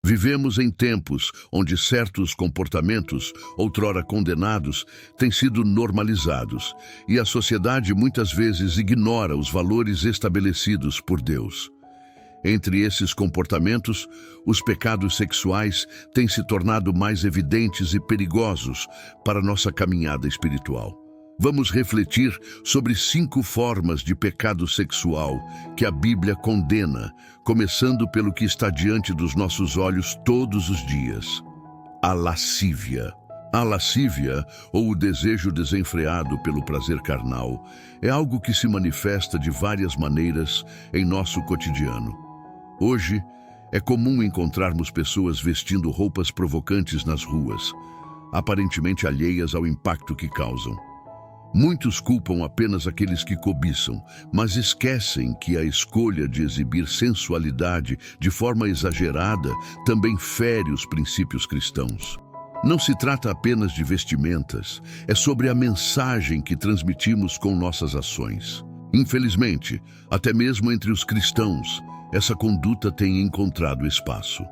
Vivemos em tempos onde certos comportamentos, outrora condenados, têm sido normalizados, e a sociedade muitas vezes ignora os valores estabelecidos por Deus. Entre esses comportamentos, os pecados sexuais têm se tornado mais evidentes e perigosos para nossa caminhada espiritual. Vamos refletir sobre 5 formas de pecado sexual que a Bíblia condena, começando pelo que está diante dos nossos olhos todos os dias: a lascívia. A lascívia, ou o desejo desenfreado pelo prazer carnal, é algo que se manifesta de várias maneiras em nosso cotidiano. Hoje, é comum encontrarmos pessoas vestindo roupas provocantes nas ruas, aparentemente alheias ao impacto que causam. Muitos culpam apenas aqueles que cobiçam, mas esquecem que a escolha de exibir sensualidade de forma exagerada também fere os princípios cristãos. Não se trata apenas de vestimentas, é sobre a mensagem que transmitimos com nossas ações. Infelizmente, até mesmo entre os cristãos, essa conduta tem encontrado espaço.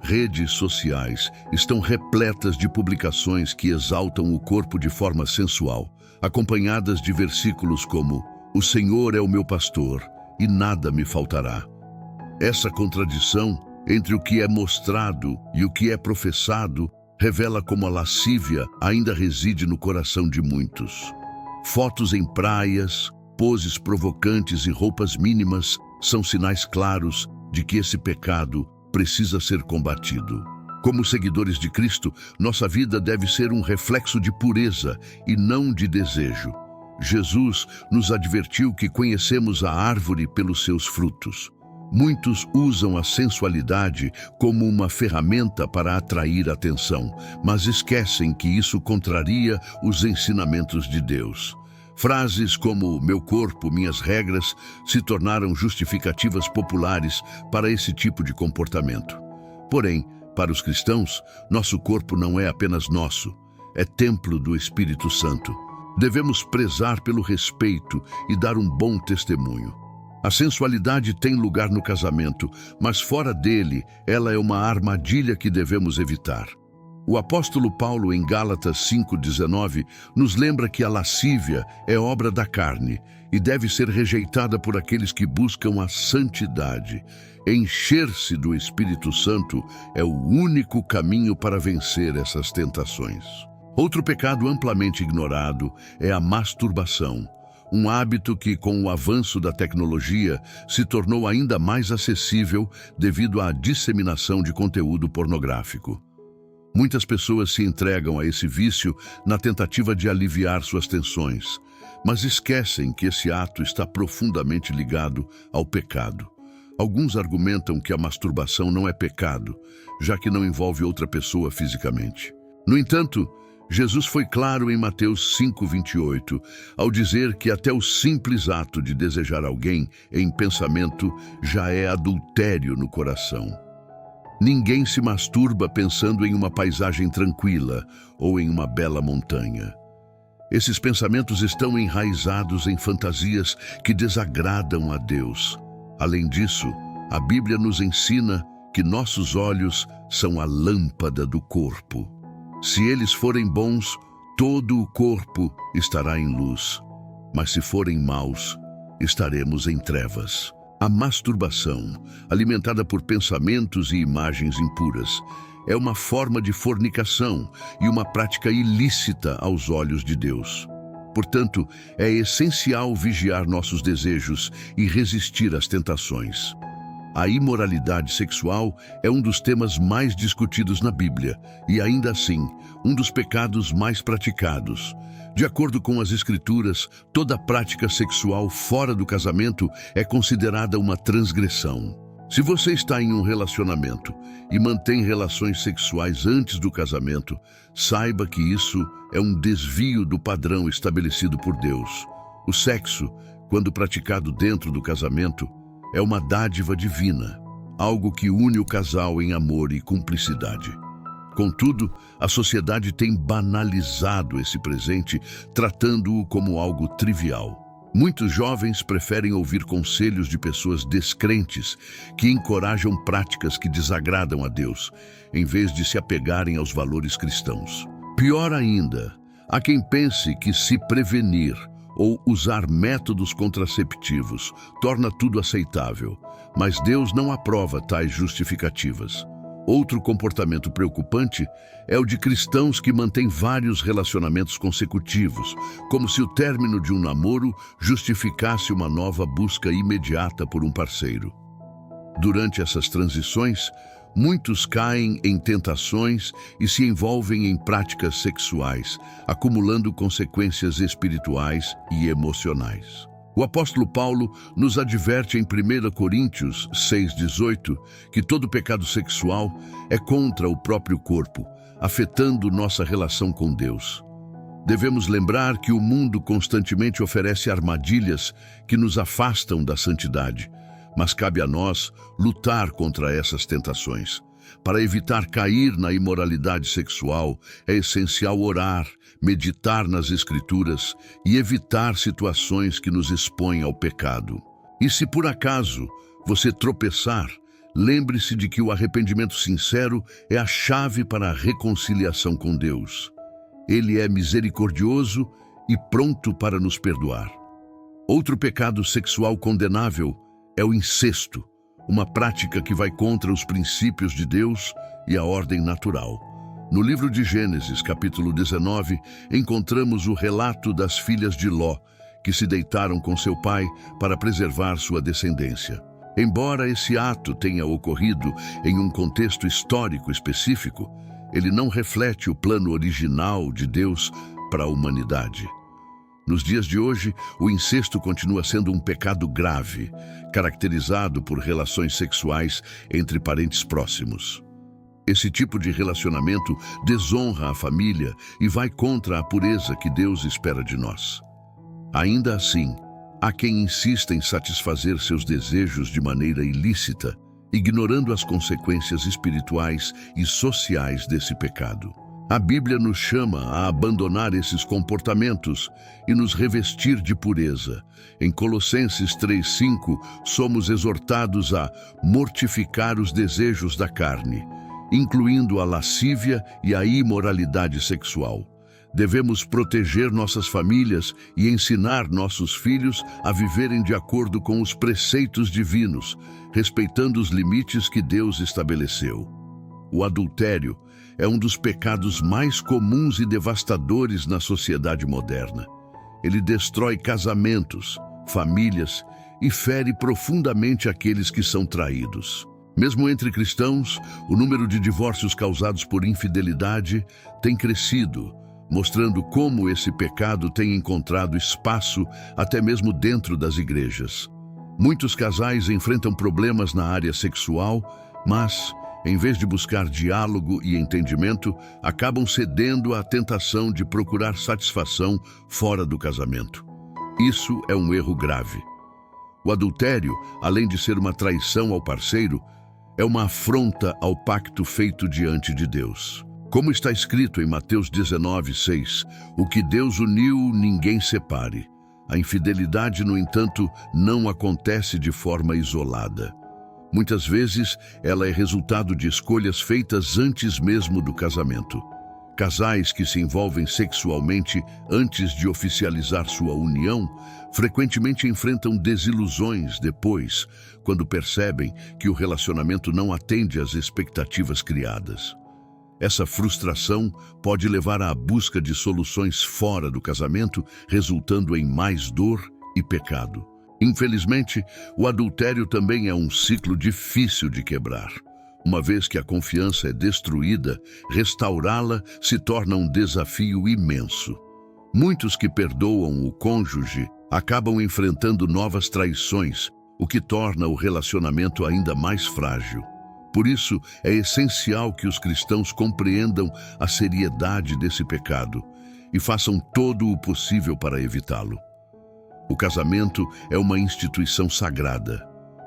Redes sociais estão repletas de publicações que exaltam o corpo de forma sensual, acompanhadas de versículos como: "O Senhor é o meu pastor, e nada me faltará." Essa contradição entre o que é mostrado e o que é professado revela como a lascívia ainda reside no coração de muitos. Fotos em praias, poses provocantes e roupas mínimas são sinais claros de que esse pecado precisa ser combatido. Como seguidores de Cristo, nossa vida deve ser um reflexo de pureza e não de desejo. Jesus nos advertiu que conhecemos a árvore pelos seus frutos. Muitos usam a sensualidade como uma ferramenta para atrair atenção, mas esquecem que isso contraria os ensinamentos de Deus. Frases como "meu corpo, minhas regras" se tornaram justificativas populares para esse tipo de comportamento. Porém, para os cristãos, nosso corpo não é apenas nosso, é templo do Espírito Santo. Devemos prezar pelo respeito e dar um bom testemunho. A sensualidade tem lugar no casamento, mas fora dele, ela é uma armadilha que devemos evitar. O apóstolo Paulo, em Gálatas 5,19, nos lembra que a lascívia é obra da carne e deve ser rejeitada por aqueles que buscam a santidade. Encher-se do Espírito Santo é o único caminho para vencer essas tentações. Outro pecado amplamente ignorado é a masturbação, um hábito que, com o avanço da tecnologia, se tornou ainda mais acessível devido à disseminação de conteúdo pornográfico. Muitas pessoas se entregam a esse vício na tentativa de aliviar suas tensões, mas esquecem que esse ato está profundamente ligado ao pecado. Alguns argumentam que a masturbação não é pecado, já que não envolve outra pessoa fisicamente. No entanto, Jesus foi claro em Mateus 5,28, ao dizer que até o simples ato de desejar alguém em pensamento já é adultério no coração. Ninguém se masturba pensando em uma paisagem tranquila ou em uma bela montanha. Esses pensamentos estão enraizados em fantasias que desagradam a Deus. Além disso, a Bíblia nos ensina que nossos olhos são a lâmpada do corpo. Se eles forem bons, todo o corpo estará em luz, mas se forem maus, estaremos em trevas. A masturbação, alimentada por pensamentos e imagens impuras, é uma forma de fornicação e uma prática ilícita aos olhos de Deus. Portanto, é essencial vigiar nossos desejos e resistir às tentações. A imoralidade sexual é um dos temas mais discutidos na Bíblia e, ainda assim, um dos pecados mais praticados. De acordo com as Escrituras, toda prática sexual fora do casamento é considerada uma transgressão. Se você está em um relacionamento e mantém relações sexuais antes do casamento, saiba que isso é um desvio do padrão estabelecido por Deus. O sexo, quando praticado dentro do casamento, é uma dádiva divina, algo que une o casal em amor e cumplicidade. Contudo, a sociedade tem banalizado esse presente, tratando-o como algo trivial. Muitos jovens preferem ouvir conselhos de pessoas descrentes que encorajam práticas que desagradam a Deus, em vez de se apegarem aos valores cristãos. Pior ainda, há quem pense que se prevenir ou usar métodos contraceptivos torna tudo aceitável, mas Deus não aprova tais justificativas. Outro comportamento preocupante é o de cristãos que mantêm vários relacionamentos consecutivos, como se o término de um namoro justificasse uma nova busca imediata por um parceiro. Durante essas transições, muitos caem em tentações e se envolvem em práticas sexuais, acumulando consequências espirituais e emocionais. O apóstolo Paulo nos adverte em 1 Coríntios 6,18 que todo pecado sexual é contra o próprio corpo, afetando nossa relação com Deus. Devemos lembrar que o mundo constantemente oferece armadilhas que nos afastam da santidade, mas cabe a nós lutar contra essas tentações. Para evitar cair na imoralidade sexual, é essencial orar, meditar nas Escrituras e evitar situações que nos expõem ao pecado. E se por acaso você tropeçar, lembre-se de que o arrependimento sincero é a chave para a reconciliação com Deus. Ele é misericordioso e pronto para nos perdoar. Outro pecado sexual condenável é o incesto, uma prática que vai contra os princípios de Deus e a ordem natural. No livro de Gênesis, capítulo 19, encontramos o relato das filhas de Ló, que se deitaram com seu pai para preservar sua descendência. Embora esse ato tenha ocorrido em um contexto histórico específico, ele não reflete o plano original de Deus para a humanidade. Nos dias de hoje, o incesto continua sendo um pecado grave, caracterizado por relações sexuais entre parentes próximos. Esse tipo de relacionamento desonra a família e vai contra a pureza que Deus espera de nós. Ainda assim, há quem insista em satisfazer seus desejos de maneira ilícita, ignorando as consequências espirituais e sociais desse pecado. A Bíblia nos chama a abandonar esses comportamentos e nos revestir de pureza. Em Colossenses 3:5, somos exortados a mortificar os desejos da carne, incluindo a lascívia e a imoralidade sexual. Devemos proteger nossas famílias e ensinar nossos filhos a viverem de acordo com os preceitos divinos, respeitando os limites que Deus estabeleceu. O adultério é um dos pecados mais comuns e devastadores na sociedade moderna. Ele destrói casamentos, famílias e fere profundamente aqueles que são traídos. Mesmo entre cristãos, o número de divórcios causados por infidelidade tem crescido, mostrando como esse pecado tem encontrado espaço até mesmo dentro das igrejas. Muitos casais enfrentam problemas na área sexual, mas, em vez de buscar diálogo e entendimento, acabam cedendo à tentação de procurar satisfação fora do casamento. Isso é um erro grave. O adultério, além de ser uma traição ao parceiro, é uma afronta ao pacto feito diante de Deus. Como está escrito em Mateus 19:6, o que Deus uniu, ninguém separe. A infidelidade, no entanto, não acontece de forma isolada. Muitas vezes, ela é resultado de escolhas feitas antes mesmo do casamento. Casais que se envolvem sexualmente antes de oficializar sua união frequentemente enfrentam desilusões depois, quando percebem que o relacionamento não atende às expectativas criadas. Essa frustração pode levar à busca de soluções fora do casamento, resultando em mais dor e pecado. Infelizmente, o adultério também é um ciclo difícil de quebrar. Uma vez que a confiança é destruída, restaurá-la se torna um desafio imenso. Muitos que perdoam o cônjuge acabam enfrentando novas traições, o que torna o relacionamento ainda mais frágil. Por isso, é essencial que os cristãos compreendam a seriedade desse pecado e façam todo o possível para evitá-lo. O casamento é uma instituição sagrada,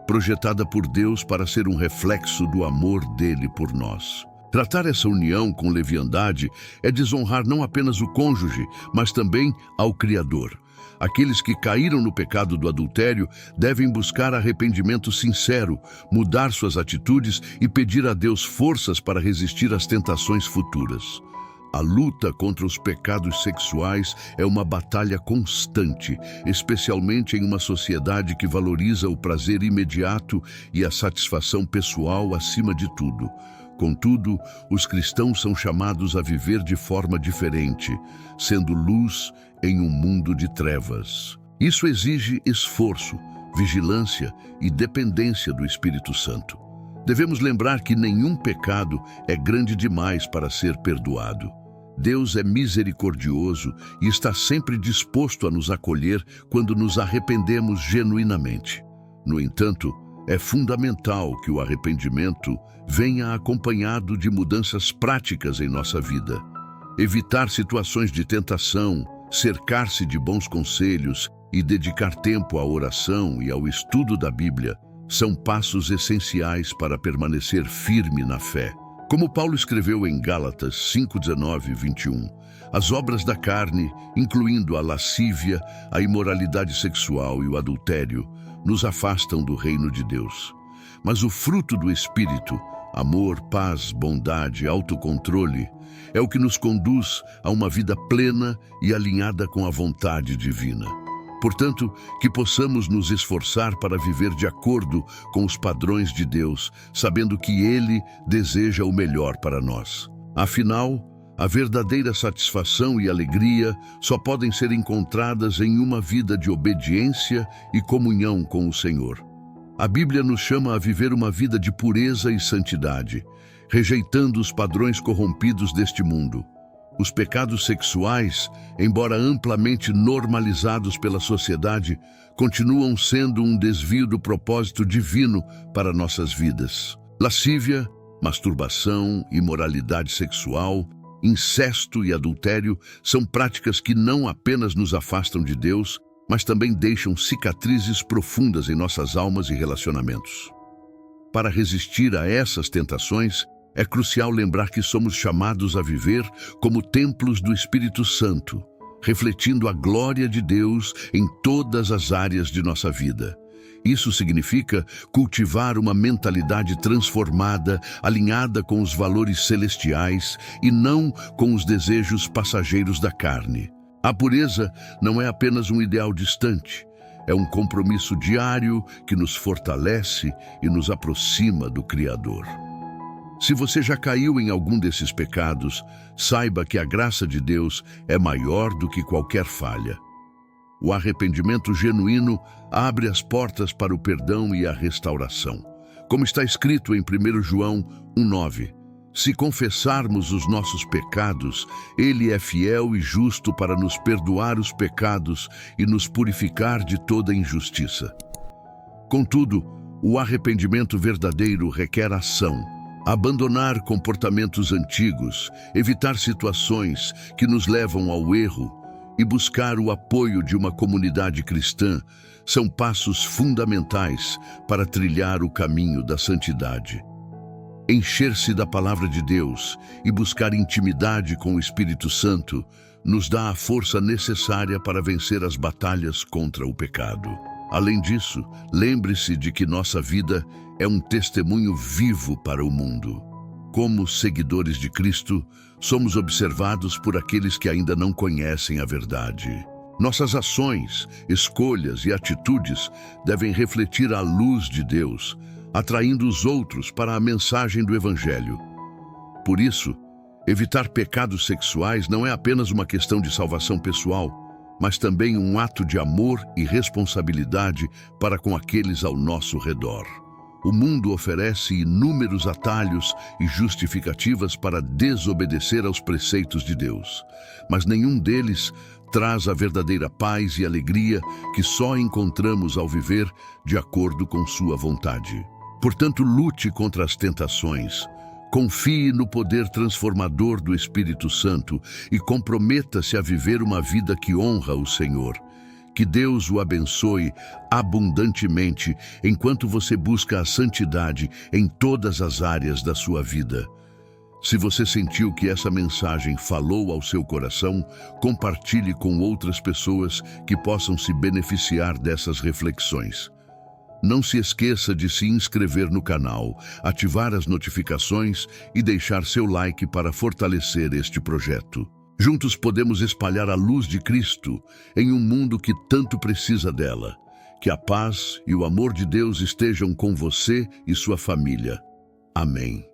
projetada por Deus para ser um reflexo do amor dele por nós. Tratar essa união com leviandade é desonrar não apenas o cônjuge, mas também ao Criador, Aqueles que caíram no pecado do adultério devem buscar arrependimento sincero, mudar suas atitudes e pedir a Deus forças para resistir às tentações futuras. A luta contra os pecados sexuais é uma batalha constante, especialmente em uma sociedade que valoriza o prazer imediato e a satisfação pessoal acima de tudo. Contudo, os cristãos são chamados a viver de forma diferente, sendo luz em um mundo de trevas. Isso exige esforço, vigilância e dependência do Espírito Santo. Devemos lembrar que nenhum pecado é grande demais para ser perdoado. Deus é misericordioso e está sempre disposto a nos acolher quando nos arrependemos genuinamente. No entanto, é fundamental que o arrependimento venha acompanhado de mudanças práticas em nossa vida. Evitar situações de tentação, cercar-se de bons conselhos e dedicar tempo à oração e ao estudo da Bíblia são passos essenciais para permanecer firme na fé. Como Paulo escreveu em Gálatas 5:19 e 21, as obras da carne, incluindo a lascívia, a imoralidade sexual e o adultério, nos afastam do reino de Deus. Mas o fruto do Espírito, amor, paz, bondade, autocontrole, é o que nos conduz a uma vida plena e alinhada com a vontade divina. Portanto, que possamos nos esforçar para viver de acordo com os padrões de Deus, sabendo que Ele deseja o melhor para nós. Afinal, a verdadeira satisfação e alegria só podem ser encontradas em uma vida de obediência e comunhão com o Senhor. A Bíblia nos chama a viver uma vida de pureza e santidade, rejeitando os padrões corrompidos deste mundo. Os pecados sexuais, embora amplamente normalizados pela sociedade, continuam sendo um desvio do propósito divino para nossas vidas. Lascívia, masturbação, imoralidade sexual, incesto e adultério são práticas que não apenas nos afastam de Deus, mas também deixam cicatrizes profundas em nossas almas e relacionamentos. Para resistir a essas tentações, é crucial lembrar que somos chamados a viver como templos do Espírito Santo, refletindo a glória de Deus em todas as áreas de nossa vida. Isso significa cultivar uma mentalidade transformada, alinhada com os valores celestiais e não com os desejos passageiros da carne. A pureza não é apenas um ideal distante, é um compromisso diário que nos fortalece e nos aproxima do Criador. Se você já caiu em algum desses pecados, saiba que a graça de Deus é maior do que qualquer falha. O arrependimento genuíno abre as portas para o perdão e a restauração. Como está escrito em 1 João 1:9, se confessarmos os nossos pecados, Ele é fiel e justo para nos perdoar os pecados e nos purificar de toda injustiça. Contudo, o arrependimento verdadeiro requer ação. Abandonar comportamentos antigos, evitar situações que nos levam ao erro e buscar o apoio de uma comunidade cristã são passos fundamentais para trilhar o caminho da santidade. Encher-se da palavra de Deus e buscar intimidade com o Espírito Santo nos dá a força necessária para vencer as batalhas contra o pecado. Além disso, lembre-se de que nossa vida é um testemunho vivo para o mundo. Como seguidores de Cristo, somos observados por aqueles que ainda não conhecem a verdade. Nossas ações, escolhas e atitudes devem refletir a luz de Deus, atraindo os outros para a mensagem do Evangelho. Por isso, evitar pecados sexuais não é apenas uma questão de salvação pessoal, mas também um ato de amor e responsabilidade para com aqueles ao nosso redor. O mundo oferece inúmeros atalhos e justificativas para desobedecer aos preceitos de Deus, mas nenhum deles traz a verdadeira paz e alegria que só encontramos ao viver de acordo com sua vontade. Portanto, lute contra as tentações, confie no poder transformador do Espírito Santo e comprometa-se a viver uma vida que honra o Senhor. Que Deus o abençoe abundantemente enquanto você busca a santidade em todas as áreas da sua vida. Se você sentiu que essa mensagem falou ao seu coração, compartilhe com outras pessoas que possam se beneficiar dessas reflexões. Não se esqueça de se inscrever no canal, ativar as notificações e deixar seu like para fortalecer este projeto. Juntos podemos espalhar a luz de Cristo em um mundo que tanto precisa dela. Que a paz e o amor de Deus estejam com você e sua família. Amém.